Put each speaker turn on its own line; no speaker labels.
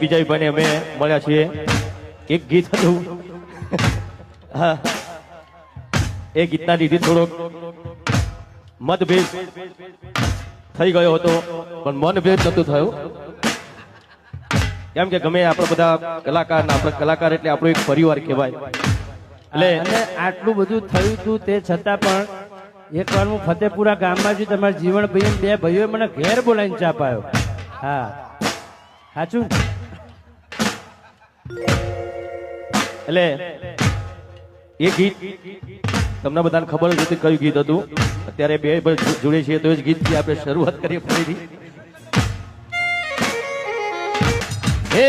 વિજયભાઈને અમે મળ્યા છીએ. એક ગીત હતું, હા, એ ગીતના લીધે થોડોક મતભેદ થઈ ગયો હતો, પણ મનભેદ નતું થયું. કેમ કે ગમે આપણે બધા કલાકાર, આપણે કલાકાર એટલે આપણો એક પરિવાર કહેવાય.
એટલે આટલું બધું થયું હતું તે છતાં પણ એકવાર હું ફતેપુરા ગામમાં છું, તમારા જીવન ભાઈ બે ભાઈઓએ મને ઘેર બોલાવીને ચા પાયો. હા સાચું.
એટલે એ ગીત તમને બધાને ખબર જ હતી કયું ગીત હતું. અત્યારે બે જોડે છીએ તો એ જ ગીતથી આપણે શરૂઆત કરીએ ફરીથી. હે